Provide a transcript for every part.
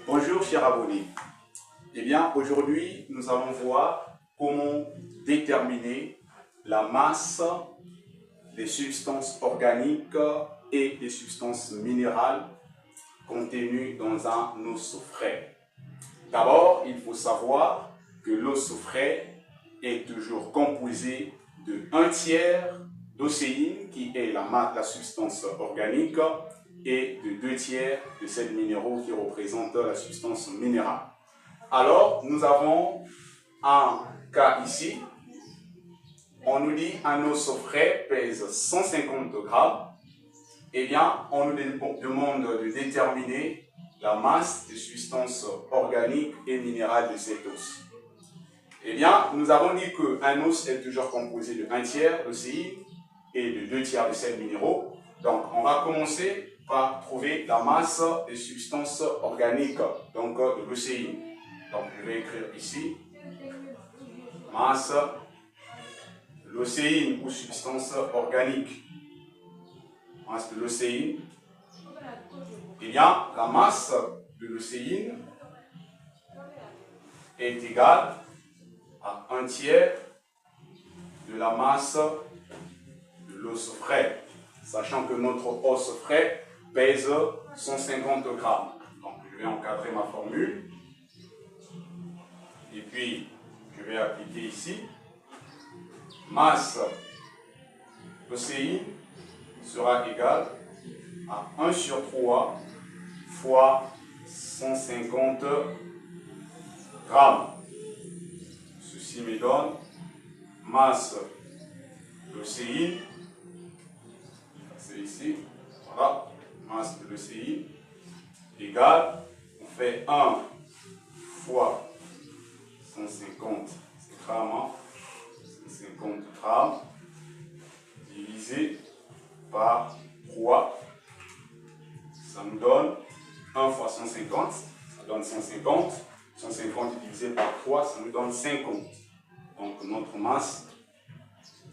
Bonjour chers abonnés. Eh bien aujourd'hui nous allons voir comment déterminer la masse des substances organiques et des substances minérales contenues dans un eau frais. D'abord, il faut savoir que l'eau frais est toujours composée de 1/3 d'océine qui est la substance organique et de 2/3 de sels minéraux qui représentent la substance minérale. Alors, nous avons un cas ici. On nous dit un os frais pèse 150 grammes. Eh bien, on nous demande de déterminer la masse des substances organiques et minérales de cet os. Eh bien, nous avons dit qu'un os est toujours composé de 1/3 d'océine et de 2/3 de sels minéraux. Donc, on va commencer par trouver la masse des substances organiques, donc de l'océine. Donc, je vais écrire ici, masse de l'océine ou substance organique. Masse de l'océine. Eh bien, la masse de l'océine est égale à 1/3 de la masse de l'os frais, sachant que notre os frais pèse 150 grammes. Donc, je vais encadrer ma formule. Et puis, je vais appliquer ici. Masse d'océine sera égale à 1/3 fois 150 grammes. Ceci me donne masse d'océine. C'est ici. Voilà. Masse de l'océine égale, on fait 1 fois 150 grammes, 150 grammes, divisé par 3. Ça nous donne 1 fois 150, ça donne 150. 150 divisé par 3, ça nous donne 50. Donc notre masse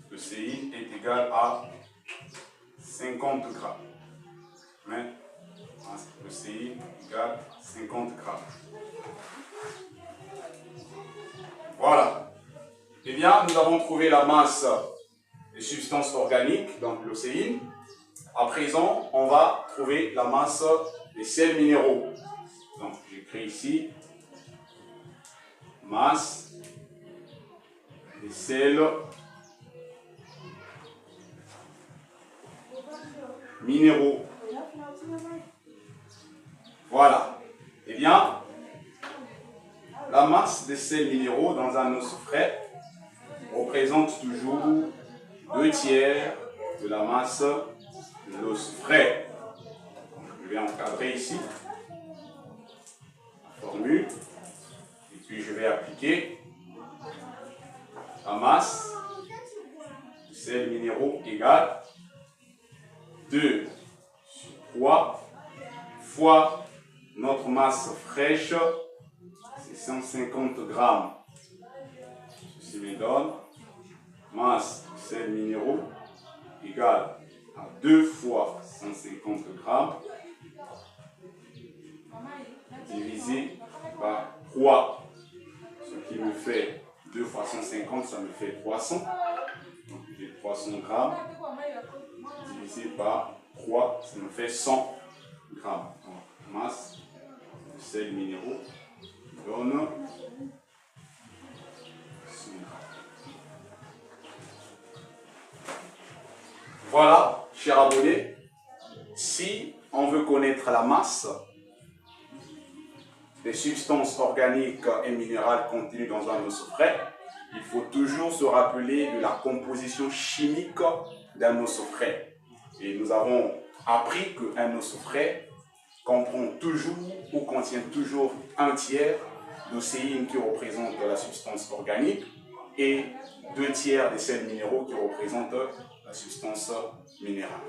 d'océine est égale à 50 grammes. Mais masse d'océine égale 50 grammes. Voilà. Eh bien, nous avons trouvé la masse des substances organiques, donc l'océine. À présent, on va trouver la masse des sels minéraux. Donc, j'écris ici masse des sels minéraux. Voilà. Eh bien, la masse des sels minéraux dans un os frais représente toujours 2/3 de la masse de l'os frais. Donc, je vais encadrer ici la formule. Et puis je vais appliquer la masse de sels minéraux égale 2 sur 3 fois notre masse fraîche, c'est 150 grammes. Ceci me donne masse de sels minéraux égale à 2 fois 150 grammes divisé par 3, ce qui me fait 2 fois 150, ça me fait 300. Donc j'ai 300 grammes divisé par 3, ça me fait 100 grammes. Donc masse de sels minéraux donne 100 grammes. Voilà, chers abonnés, si on veut connaître la masse des substances organiques et minérales contenues dans un os frais, il faut toujours se rappeler de la composition chimique d'un os frais. Et nous avons appris qu'un os frais comprend toujours ou contient toujours 1/3 d'océine qui représente la substance organique et 2/3 des sels minéraux qui représentent la substance minérale.